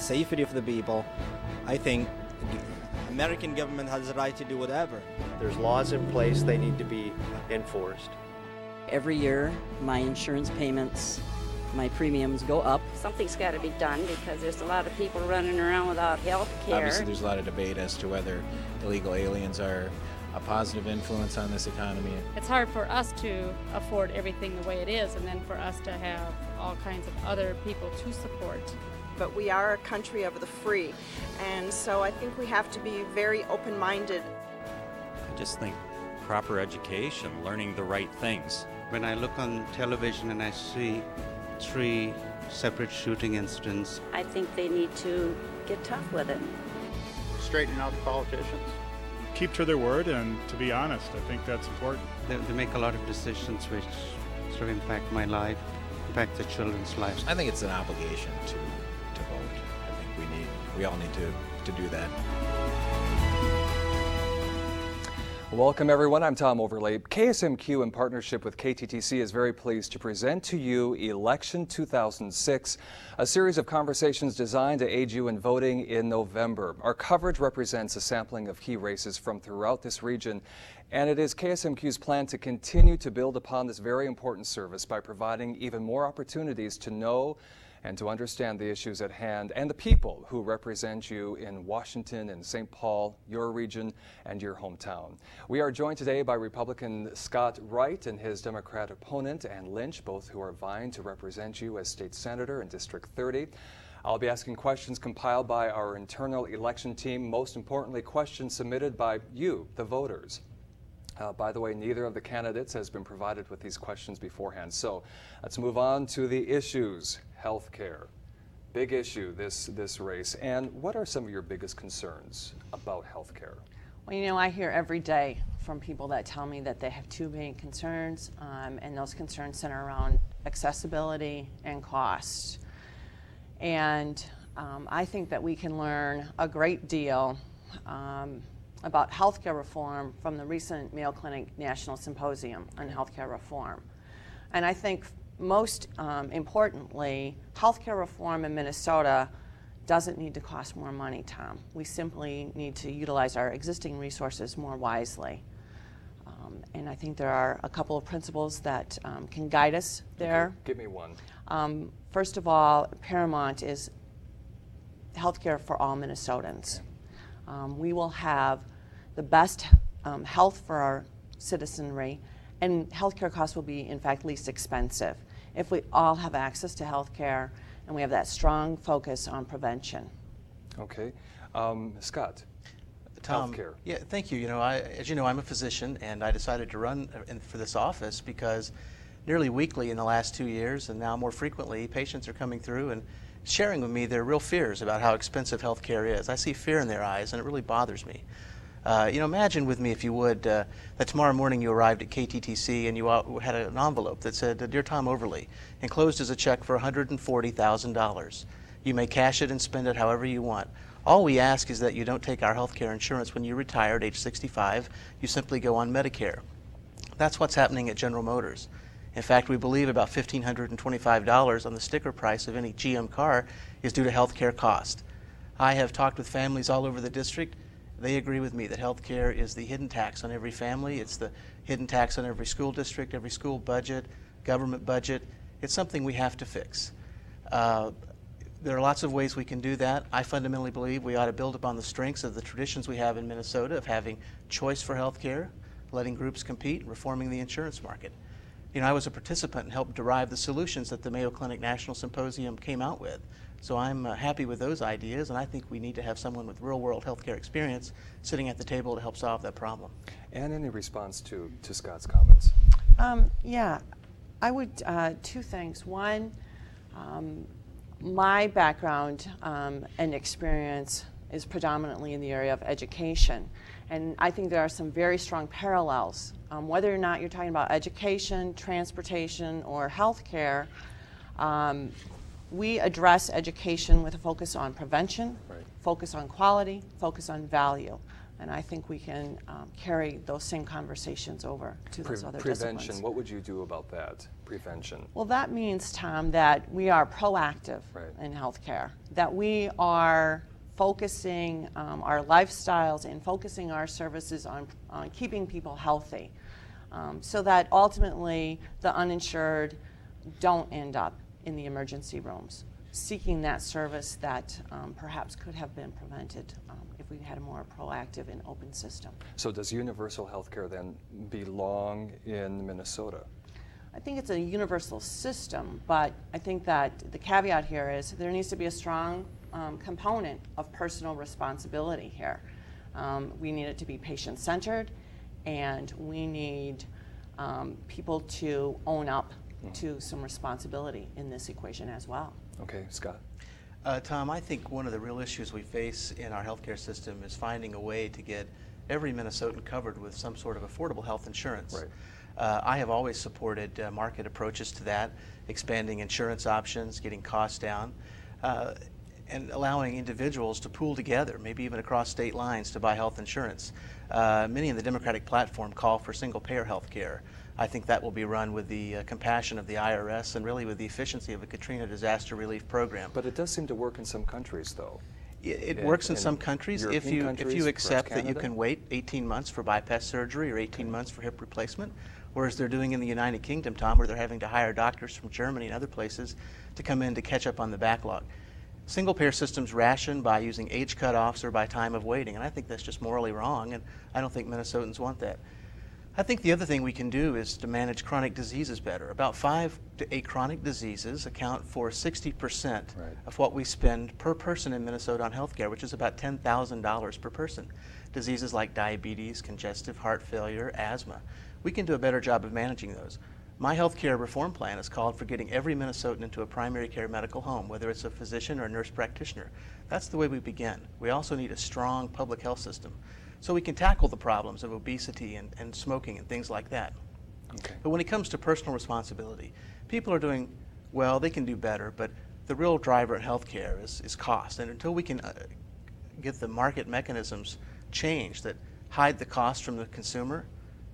safety of the people, I think American government has the right to do whatever. There's laws in place, they need to be enforced. Every year, my insurance payments, my premiums go up. Something's got to be done because there's a lot of people running around without health care. Obviously, there's a lot of debate as to whether illegal aliens are a positive influence on this economy. It's hard for us to afford everything the way it is, and then for us to have all kinds of other people to support. But we are a country of the free, and so I think we have to be very open-minded. I just think proper education, learning the right things. When I look on television and I see 3 separate shooting incidents, I think they need to get tough with it. Straighten out the politicians. Keep to their word, and to be honest, I think that's important. They make a lot of decisions which sort of impact my life, impact the children's lives. I think it's an obligation to vote. I think we all need to do that. Welcome everyone, I'm Tom Overlay. KSMQ in partnership with KTTC is very pleased to present to you Election 2006, a series of conversations designed to aid you in voting in November. Our coverage represents a sampling of key races from throughout this region, and it is KSMQ's plan to continue to build upon this very important service by providing even more opportunities to know and to understand the issues at hand and the people who represent you in Washington and St. Paul, your region, and your hometown. We are joined today by Republican Scott Wright and his Democrat opponent, Ann Lynch, both who are vying to represent you as state senator in District 30. I'll be asking questions compiled by our internal election team, most importantly, questions submitted by you, the voters. By the way, neither of the candidates has been provided with these questions beforehand. So let's move on to the issues. Healthcare, big issue this race. And what are some of your biggest concerns about healthcare? Well, you know, I hear every day from people that tell me that they have 2 main concerns, and those concerns center around accessibility and cost. And I think that we can learn a great deal about healthcare reform from the recent Mayo Clinic National Symposium on Healthcare Reform. And I think most importantly, healthcare reform in Minnesota doesn't need to cost more money, Tom. We simply need to utilize our existing resources more wisely. And I think there are a couple of principles that can guide us there. Okay. Give me one. First of all, paramount is healthcare for all Minnesotans. We will have the best health for our citizenry, and healthcare costs will be, in fact, least expensive if we all have access to healthcare and we have that strong focus on prevention. Okay. Scott, Tom, healthcare. Yeah, thank you. You know, as you know, I'm a physician, and I decided to run for this office because nearly weekly in the last 2 years, and now more frequently, patients are coming through and sharing with me their real fears about how expensive healthcare is. I see fear in their eyes, and it really bothers me. You know, imagine with me, if you would, that tomorrow morning you arrived at KTTC and you had an envelope that said, "Dear Tom Overley," enclosed as a check for $140,000. You may cash it and spend it however you want. All we ask is that you don't take our health care insurance when you retire at age 65. You simply go on Medicare. That's what's happening at General Motors. In fact, we believe about $1,525 on the sticker price of any GM car is due to health care cost. I have talked with families all over the district. They agree with me that health care is the hidden tax on every family. It's the hidden tax on every school district, every school budget, government budget. It's something we have to fix. There are lots of ways we can do that. I fundamentally believe we ought to build upon the strengths of the traditions we have in Minnesota of having choice for health care, letting groups compete, and reforming the insurance market. You know, I was a participant and helped derive the solutions that the Mayo Clinic National Symposium came out with. So I'm happy with those ideas, and I think we need to have someone with real-world healthcare experience sitting at the table to help solve that problem. And any response to Scott's comments? Yeah, I would, 2 things. One, my background and experience is predominantly in the area of education. And I think there are some very strong parallels. Whether or not you're talking about education, transportation, or healthcare, we address education with a focus on prevention, focus on quality, focus on value. And I think we can carry those same conversations over to those other disciplines. Prevention, what would you do about that, prevention? Well, that means, Tom, that we are proactive in healthcare, that we are focusing our lifestyles and focusing our services on keeping people healthy, so that ultimately the uninsured don't end up in the emergency rooms, seeking that service that perhaps could have been prevented if we had a more proactive and open system. So does universal health care then belong in Minnesota? I think it's a universal system, but I think that the caveat here is there needs to be a strong component of personal responsibility here. We need it to be patient-centered, and we need people to own up to some responsibility in this equation as well. Okay, Scott. Tom, I think one of the real issues we face in our healthcare system is finding a way to get every Minnesotan covered with some sort of affordable health insurance. Right. I have always supported market approaches to that, expanding insurance options, getting costs down, and allowing individuals to pool together, maybe even across state lines, to buy health insurance. Many in the Democratic platform call for single-payer health care. I think that will be run with the compassion of the IRS and really with the efficiency of a Katrina disaster relief program. But it does seem to work in some countries, though. It works in some countries if you accept that you can wait 18 months for bypass surgery or 18 months for hip replacement, whereas they're doing in the United Kingdom, Tom, where they're having to hire doctors from Germany and other places to come in to catch up on the backlog. Single-payer systems ration by using age cutoffs or by time of waiting, and I think that's just morally wrong, and I don't think Minnesotans want that. I think the other thing we can do is to manage chronic diseases better. About 5 to 8 chronic diseases account for 60% of what we spend per person in Minnesota on healthcare, which is about $10,000 per person. Diseases like diabetes, congestive heart failure, asthma. We can do a better job of managing those. My healthcare reform plan is called for getting every Minnesotan into a primary care medical home, whether it's a physician or a nurse practitioner. That's the way we begin. We also need a strong public health system so we can tackle the problems of obesity and smoking and things like that. Okay. But when it comes to personal responsibility, people are doing well, they can do better, but the real driver in healthcare is cost. And until we can get the market mechanisms changed that hide the cost from the consumer,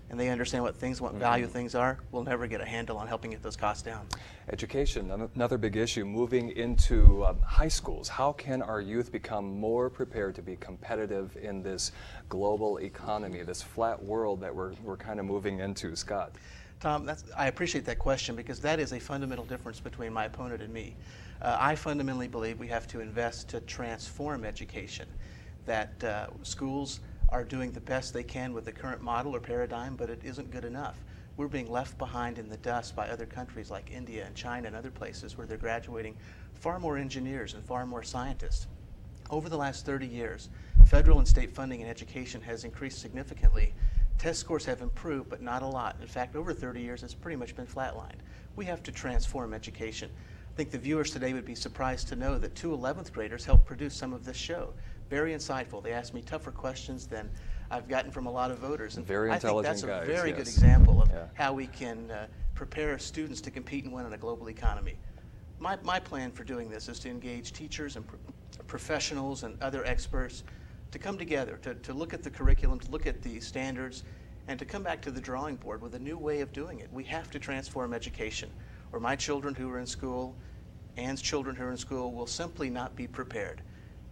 and they understand what value things are, we'll never get a handle on helping get those costs down. Education, another big issue, moving into high schools. How can our youth become more prepared to be competitive in this global economy, this flat world that we're kind of moving into? Scott. Tom, I appreciate that question because that is a fundamental difference between my opponent and me. I fundamentally believe we have to invest to transform education, that schools are doing the best they can with the current model or paradigm, but it isn't good enough. We're being left behind in the dust by other countries like India and China and other places where they're graduating far more engineers and far more scientists. Over the last 30 years, federal and state funding in education has increased significantly. Test scores have improved, but not a lot. In fact, over 30 years, it's pretty much been flatlined. We have to transform education. I think the viewers today would be surprised to know that 2 11th graders helped produce some of this show. Very insightful. They asked me tougher questions than I've gotten from a lot of voters. And very intelligent guys. I think that's a very good example of how we can prepare students to compete and win in a global economy. My plan for doing this is to engage teachers and professionals and other experts to come together, to look at the curriculum, to look at the standards, and to come back to the drawing board with a new way of doing it. We have to transform education, or my children who are in school, Ann's children who are in school, will simply not be prepared.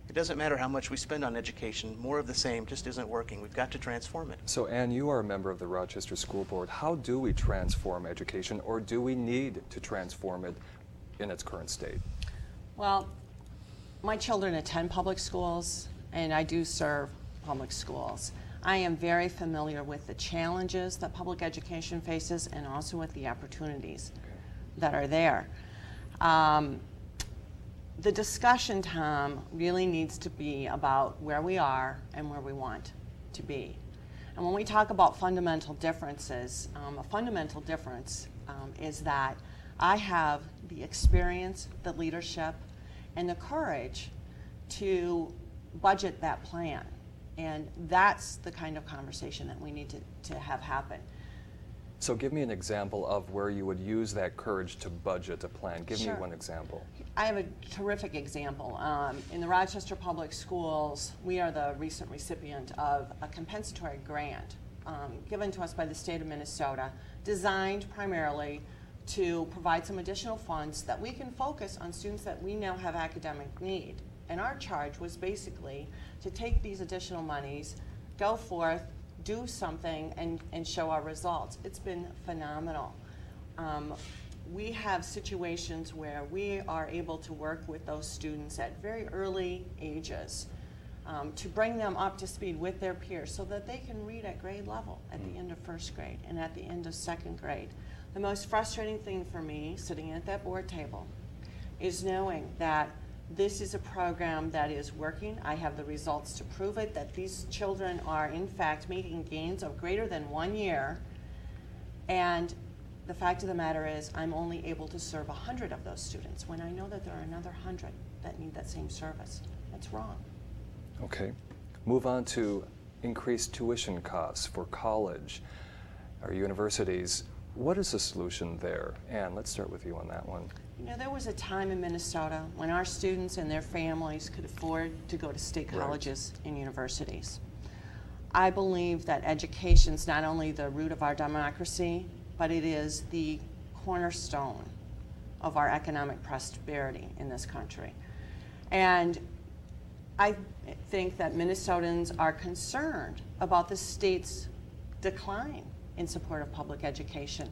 It doesn't matter how much we spend on education, more of the same just isn't working. We've got to transform it. So Ann, you are a member of the Rochester School Board. How do we transform education, or do we need to transform it in its current state? Well, my children attend public schools, and I do serve public schools. I am very familiar with the challenges that public education faces and also with the opportunities that are there. The discussion, Tom, really needs to be about where we are and where we want to be. And when we talk about fundamental differences, a fundamental difference is that I have the experience, the leadership, and the courage to budget that plan. And that's the kind of conversation that we need to have happen. So give me an example of where you would use that courage to budget a plan. Give me one example. I have a terrific example. In the Rochester Public Schools, we are the recent recipient of a compensatory grant given to us by the state of Minnesota, designed primarily to provide some additional funds that we can focus on students that we now have academic need. And our charge was basically to take these additional monies, go forth, do something, and show our results. It's been phenomenal. We have situations where we are able to work with those students at very early ages to bring them up to speed with their peers so that they can read at grade level at the end of first grade and at the end of second grade. The most frustrating thing for me, sitting at that board table, is knowing that this is a program that is working. I have the results to prove it, that these children are in fact making gains of greater than 1 year, and the fact of the matter is I'm only able to serve 100 of those students when I know that there are another 100 that need that same service. That's wrong. Okay. Move on to increased tuition costs for college or universities. What is the solution there? Ann, let's start with you on that one. You know, there was a time in Minnesota when our students and their families could afford to go to state colleges and universities. I believe that education is not only the root of our democracy, but it is the cornerstone of our economic prosperity in this country. And I think that Minnesotans are concerned about the state's decline in support of public education.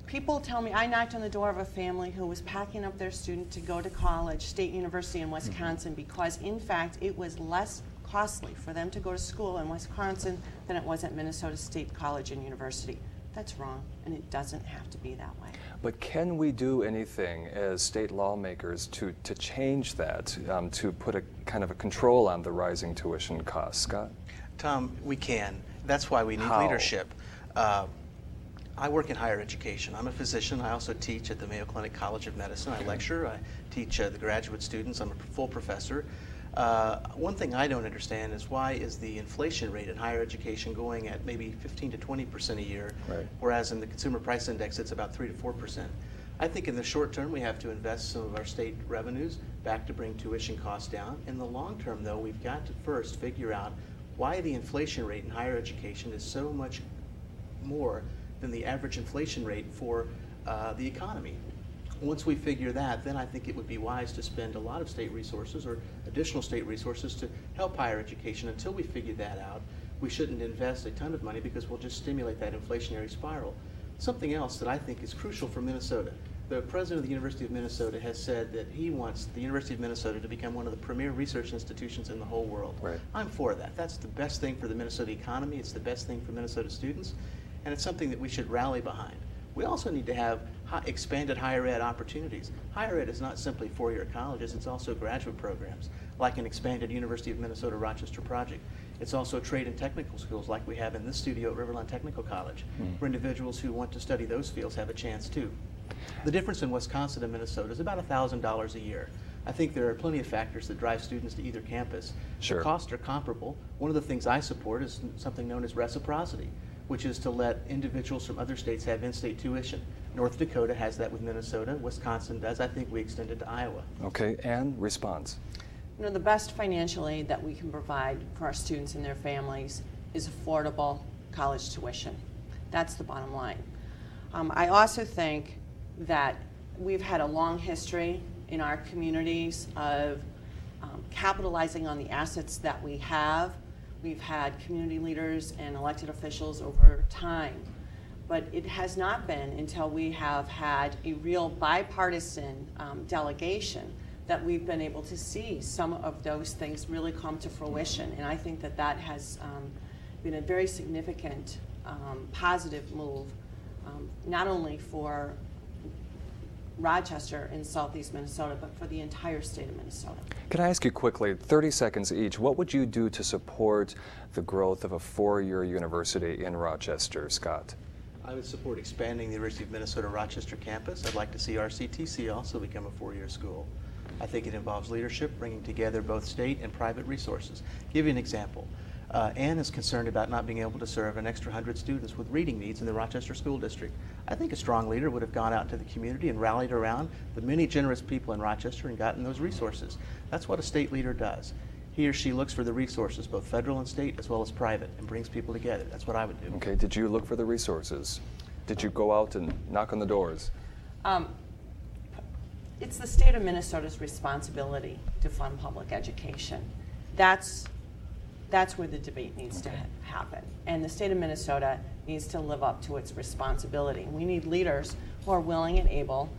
People tell me, I knocked on the door of a family who was packing up their student to go to college, State University in Wisconsin, because in fact it was less costly for them to go to school in Wisconsin than it was at Minnesota State College and University. That's wrong, and it doesn't have to be that way. But can we do anything as state lawmakers to change that, to put a kind of a control on the rising tuition costs? Scott? Tom, we can. That's why we need leadership. I work in higher education. I'm a physician. I also teach at the Mayo Clinic College of Medicine. I lecture. I teach the graduate students. I'm a full professor. One thing I don't understand is why is the inflation rate in higher education going at maybe 15 to 20% a year, whereas in the Consumer Price Index it's about 3 to 4%. I think in the short term we have to invest some of our state revenues back to bring tuition costs down. In the long term, though, we've got to first figure out why the inflation rate in higher education is so much more than the average inflation rate for the economy. Once we figure that, then I think it would be wise to spend a lot of state resources or additional state resources to help higher education. Until we figure that out, we shouldn't invest a ton of money because we'll just stimulate that inflationary spiral. Something else that I think is crucial for Minnesota. The president of the University of Minnesota has said that he wants the University of Minnesota to become one of the premier research institutions in the whole world. I'm for that. That's the best thing for the Minnesota economy. It's the best thing for Minnesota students. And it's something that we should rally behind. We also need to have expanded higher ed opportunities. Higher ed is not simply four-year colleges, it's also graduate programs, like an expanded University of Minnesota Rochester project. It's also trade and technical schools like we have in this studio at Riverland Technical College, where individuals who want to study those fields have a chance too. The difference in Wisconsin and Minnesota is about $1,000 a year. I think there are plenty of factors that drive students to either campus. The costs are comparable. One of the things I support is something known as reciprocity, which is to let individuals from other states have in-state tuition. North Dakota has that with Minnesota. Wisconsin does. I think we extend it to Iowa. Okay, Ann, response. You know, the best financial aid that we can provide for our students and their families is affordable college tuition. That's the bottom line. I also think that we've had a long history in our communities of capitalizing on the assets that we have. We've had community leaders and elected officials over time, but it has not been until we have had a real bipartisan delegation that we've been able to see some of those things really come to fruition. And I think that that has been a very significant positive move, not only for Rochester in southeast Minnesota, but for the entire state of Minnesota. Can I ask you quickly, 30 seconds each, what would you do to support the growth of a four-year university in Rochester, Scott? I would support expanding the University of Minnesota Rochester campus. I'd like to see RCTC also become a four-year school. I think it involves leadership, bringing together both state and private resources. Give you an example. Ann is concerned about not being able to serve an extra 100 students with reading needs in the Rochester School District. I think a strong leader would have gone out to the community and rallied around the many generous people in Rochester and gotten those resources. That's what a state leader does. He or she looks for the resources, both federal and state, as well as private, and brings people together. That's what I would do. Okay, did you look for the resources? Did you go out and knock on the doors? It's the state of Minnesota's responsibility to fund public education. That's where the debate needs to happen. And the state of Minnesota needs to live up to its responsibility. We need leaders who are willing and able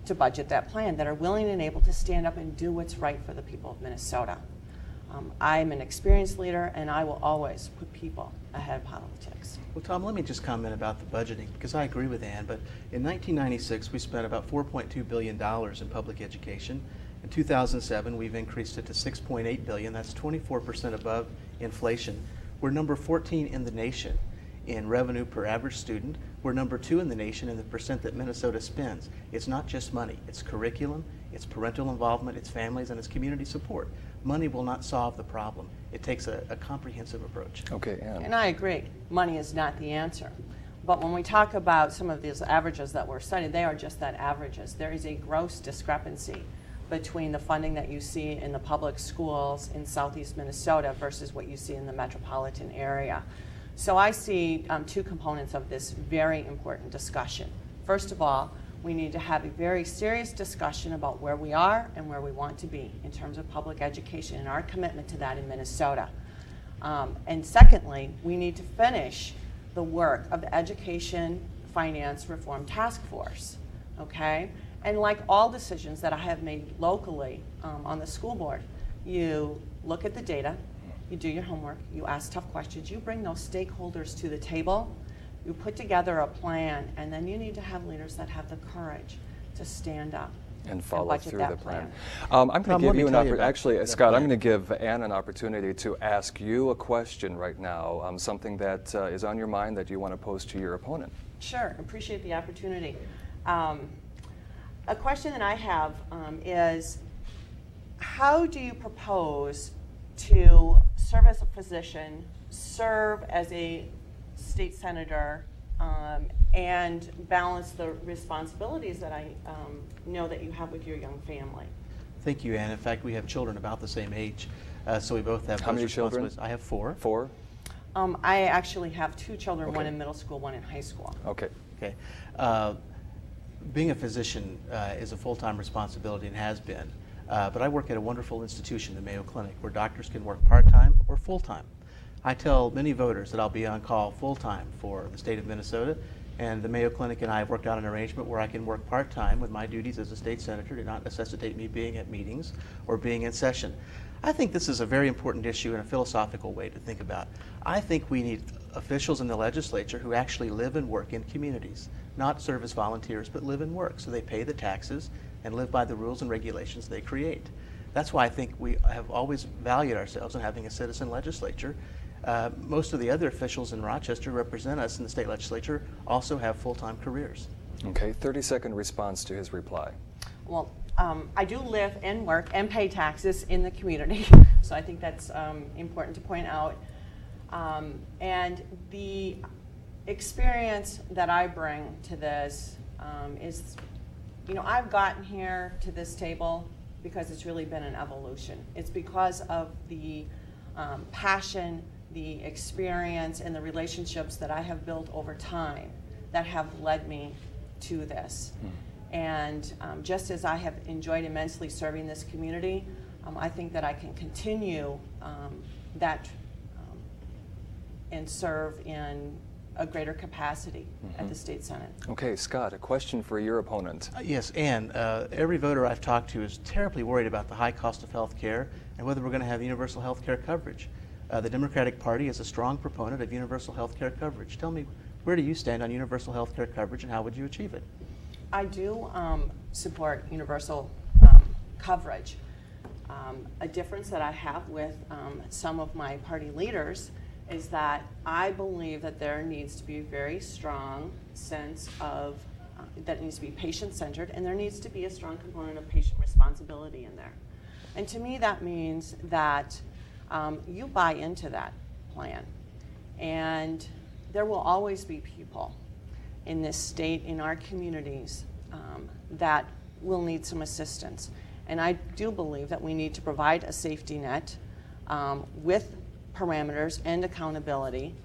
to budget that plan, that are willing and able to stand up and do what's right for the people of Minnesota. I'm an experienced leader, and I will always put people ahead of politics. Well, Tom, let me just comment about the budgeting, because I agree with Ann, but in 1996, we spent about $4.2 billion in public education. In 2007, we've increased it to $6.8 billion. That's 24% above inflation. We're number 14 in the nation in revenue per average student. We're number 2 in the nation in the percent that Minnesota spends. It's not just money. It's curriculum, it's parental involvement, it's families, and it's community support. Money will not solve the problem. It takes a comprehensive approach. Okay, Ann. And I agree. Money is not the answer. But when we talk about some of these averages that were studied, they are just that, averages. There is a gross discrepancy between the funding that you see in the public schools in southeast Minnesota versus what you see in the metropolitan area. So I see 2 components of this very important discussion. First of all, we need to have a very serious discussion about where we are and where we want to be in terms of public education and our commitment to that in Minnesota. And secondly, we need to finish the work of the Education Finance Reform Task Force, okay? And like all decisions that I have made locally on the school board, you look at the data, you do your homework, you ask tough questions, you bring those stakeholders to the table, you put together a plan, and then you need to have leaders that have the courage to stand up and follow through the plan. plan. I'm going to give you an opportunity. Actually, Scott, I'm going to give Ann an opportunity to ask you a question right now, something that is on your mind that you want to pose to your opponent. Sure, appreciate the opportunity. A question that I have is, how do you propose to serve as a physician, serve as a state senator, and balance the responsibilities that I know that you have with your young family? Thank you, Ann. In fact, we have children about the same age, so we both have How many children? I have 4. 4? I actually have 2 children, Okay. one in middle school, one in high school. Okay. Okay. Being a physician is a full-time responsibility and has been, but I work at a wonderful institution, the Mayo Clinic, where doctors can work part-time or full-time. I tell many voters that I'll be on call full-time for the state of Minnesota, and the Mayo Clinic and I have worked out an arrangement where I can work part-time with my duties as a state senator to not necessitate me being at meetings or being in session. I think this is a very important issue and a philosophical way to think about. I think we need officials in the legislature who actually live and work in communities, not serve as volunteers, but live and work, so they pay the taxes and live by the rules and regulations they create. That's why I think we have always valued ourselves in having a citizen legislature. Most of the other officials in Rochester who represent us in the state legislature also have full-time careers. Okay, 30-second response to his reply. Well, I do live and work and pay taxes in the community, so I think that's important to point out. And the experience that I bring to this is, you know, I've gotten here to this table because it's really been an evolution. It's because of the passion, the experience, and the relationships that I have built over time that have led me to this. And just as I have enjoyed immensely serving this community, I think that I can continue that and serve in a greater capacity at the state senate. Okay, Scott, a question for your opponent. Yes, Ann, every voter I've talked to is terribly worried about the high cost of health care and whether we're going to have universal health care coverage. The Democratic Party is a strong proponent of universal health care coverage. Tell me, where do you stand on universal health care coverage and how would you achieve it? I do support universal coverage. A difference that I have with some of my party leaders is that I believe that there needs to be a very strong sense of, that needs to be patient-centered, and there needs to be a strong component of patient responsibility in there. And to me that means that you buy into that plan. And there will always be people in this state, in our communities, that will need some assistance. And I do believe that we need to provide a safety net with parameters and accountability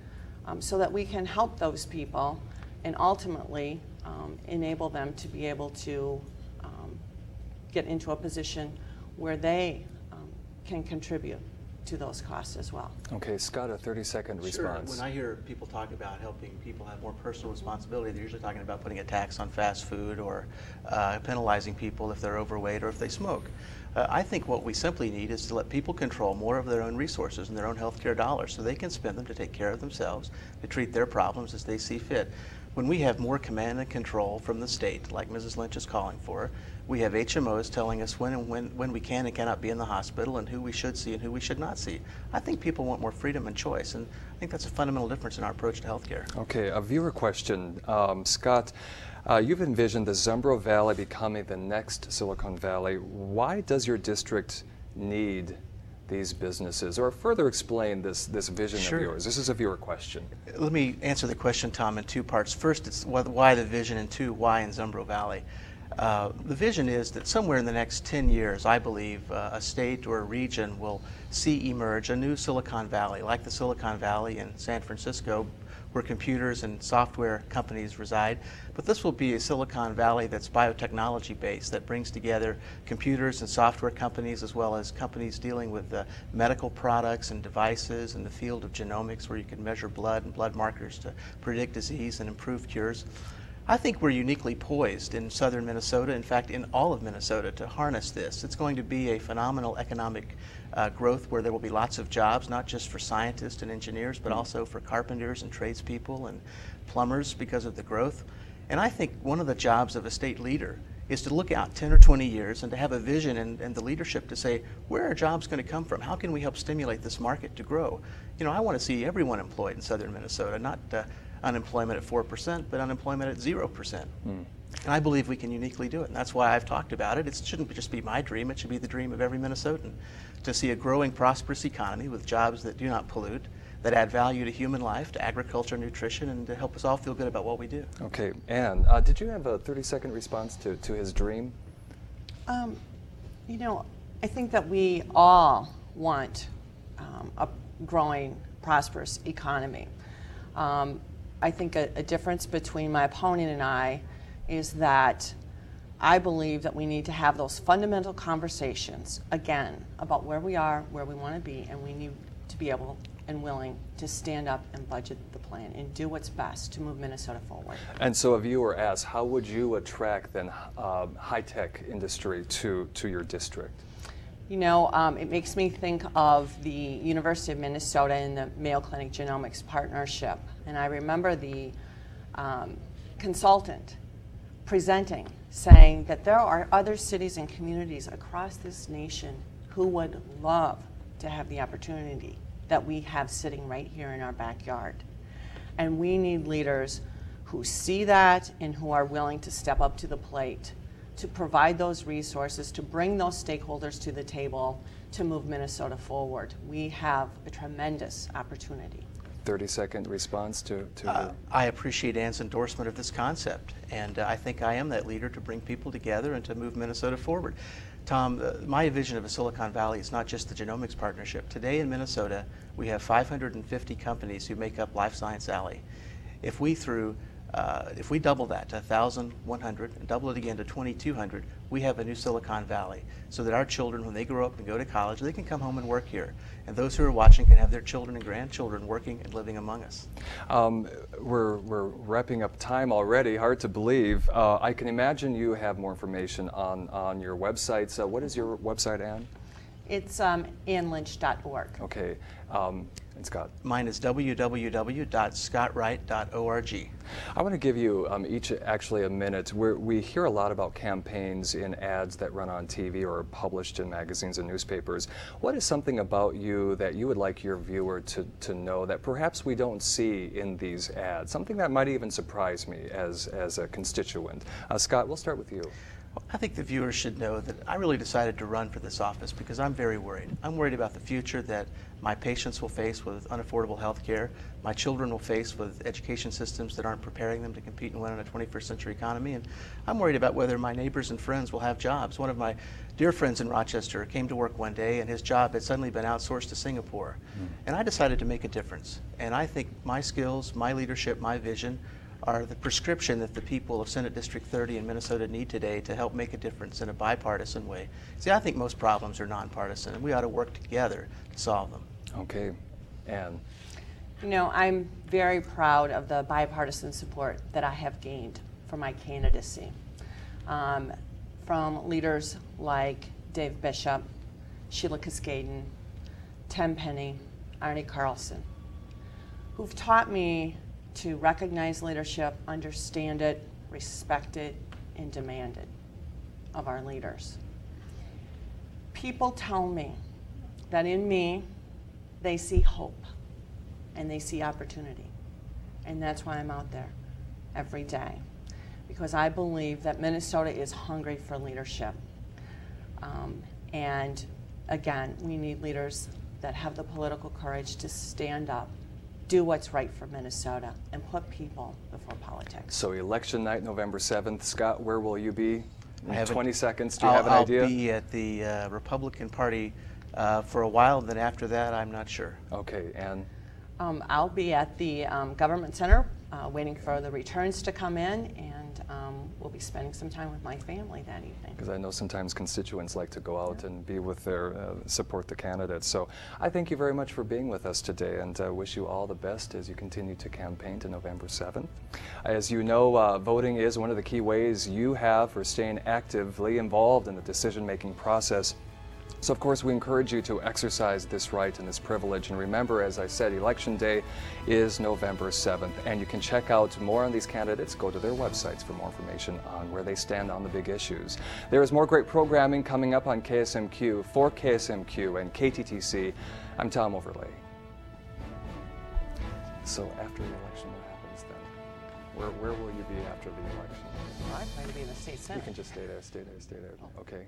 so that we can help those people and ultimately enable them to be able to get into a position where they can contribute to those costs as well. Okay, Scott, a 30-second response. When I hear people talk about helping people have more personal responsibility, they're usually talking about putting a tax on fast food or penalizing people if they're overweight or if they smoke. I think what we simply need is to let people control more of their own resources and their own health care dollars so they can spend them to take care of themselves, to treat their problems as they see fit. When we have more command and control from the state, like Mrs. Lynch is calling for, we have HMOs telling us when we can and cannot be in the hospital and who we should see and who we should not see. I think people want more freedom and choice, and I think that's a fundamental difference in our approach to health care. Okay, a viewer question. Scott, you've envisioned the Zumbro Valley becoming the next Silicon Valley. Why does your district need these businesses? Or further explain this vision of yours. This is a viewer question. Let me answer the question, Tom, in two parts. First, it's why the vision, and two, why in Zumbro Valley. The vision is that somewhere in the next 10 years, I believe, a state or a region will see emerge a new Silicon Valley, like the Silicon Valley in San Francisco, where computers and software companies reside. But this will be a Silicon Valley that's biotechnology based, that brings together computers and software companies as well as companies dealing with medical products and devices in the field of genomics, where you can measure blood and blood markers to predict disease and improve cures. I think we're uniquely poised in southern Minnesota, in fact in all of Minnesota, to harness this. It's going to be a phenomenal economic growth where there will be lots of jobs, not just for scientists and engineers, but also for carpenters and tradespeople and plumbers because of the growth. And I think one of the jobs of a state leader is to look out 10 or 20 years and to have a vision and the leadership to say, where are jobs going to come from? How can we help stimulate this market to grow? You know, I want to see everyone employed in southern Minnesota, not unemployment at 4%, but unemployment at 0%. And I believe we can uniquely do it, and that's why I've talked about it. It shouldn't just be my dream, it should be the dream of every Minnesotan, to see a growing, prosperous economy with jobs that do not pollute, that add value to human life, to agriculture, nutrition, and to help us all feel good about what we do. Okay, Ann, did you have a 30-second response to his dream? You know, I think that we all want a growing, prosperous economy. I think a difference between my opponent and I is that I believe that we need to have those fundamental conversations, again, about where we are, where we want to be, and we need to be able and willing to stand up and budget the plan and do what's best to move Minnesota forward. And so a viewer asks, how would you attract then high-tech industry to your district? You know, it makes me think of the University of Minnesota and the Mayo Clinic Genomics Partnership. And I remember the consultant presenting, saying that there are other cities and communities across this nation who would love to have the opportunity that we have sitting right here in our backyard. And we need leaders who see that and who are willing to step up to the plate to provide those resources, to bring those stakeholders to the table to move Minnesota forward. We have a tremendous opportunity. 30-second response to I appreciate Ann's endorsement of this concept, and I think I am that leader to bring people together and to move Minnesota forward. Tom, my vision of a Silicon Valley is not just the Genomics Partnership. Today in Minnesota, we have 550 companies who make up Life Science Alley. If we double that to 1,100 and double it again to 2,200, we have a new Silicon Valley, so that our children, when they grow up and go to college, they can come home and work here. And those who are watching can have their children and grandchildren working and living among us. We're wrapping up time already, hard to believe. I can imagine you have more information on your websites. What is your website, Ann? It's annlynch.org. Okay. And Scott? Mine is www.scottwright.org. I want to give you each actually a minute. We hear a lot about campaigns in ads that run on TV or are published in magazines and newspapers. What is something about you that you would like your viewer to know that perhaps we don't see in these ads? Something that might even surprise me as a constituent. Scott, we'll start with you. I think the viewers should know that I really decided to run for this office because I'm very worried. I'm worried about the future that my patients will face with unaffordable health care, my children will face with education systems that aren't preparing them to compete and win in a 21st century economy, and I'm worried about whether my neighbors and friends will have jobs. One of my dear friends in Rochester came to work one day and his job had suddenly been outsourced to Singapore. And I decided to make a difference. And I think my skills, my leadership, my vision are the prescription that the people of Senate District 30 in Minnesota need today to help make a difference in a bipartisan way. See, I think most problems are nonpartisan, and we ought to work together to solve them. Okay. Ann. You know, I'm very proud of the bipartisan support that I have gained for my candidacy. From leaders like Dave Bishop, Sheila Cascaden, Tim Penny, Arnie Carlson, who've taught me to recognize leadership, understand it, respect it, and demand it of our leaders. People tell me that in me, they see hope and they see opportunity. And that's why I'm out there every day, because I believe that Minnesota is hungry for leadership. And again, we need leaders that have the political courage to stand up, do what's right for Minnesota, and put people before politics. So election night, November 7th. Scott, where will you be? In 20 seconds, do you I'll, have an idea? I'll be at the Republican Party for a while, and then after that, I'm not sure. Okay, and? I'll be at the Government Center waiting for the returns to come in, and we'll be spending some time with my family that evening. Because I know sometimes constituents like to go out and be with their, support the candidates. So I thank you very much for being with us today, and wish you all the best as you continue to campaign to November 7th. As you know, voting is one of the key ways you have for staying actively involved in the decision-making process. So of course we encourage you to exercise this right and this privilege. And remember, as I said, Election Day is November 7th. And you can check out more on these candidates. Go to their websites for more information on where they stand on the big issues. There is more great programming coming up on KSMQ. For KSMQ and KTTC, I'm Tom Overlay. So after the election, what happens then? Where will you be after the election? Well, I plan to be in the state Senate. You can just stay there, stay there, stay there. Okay.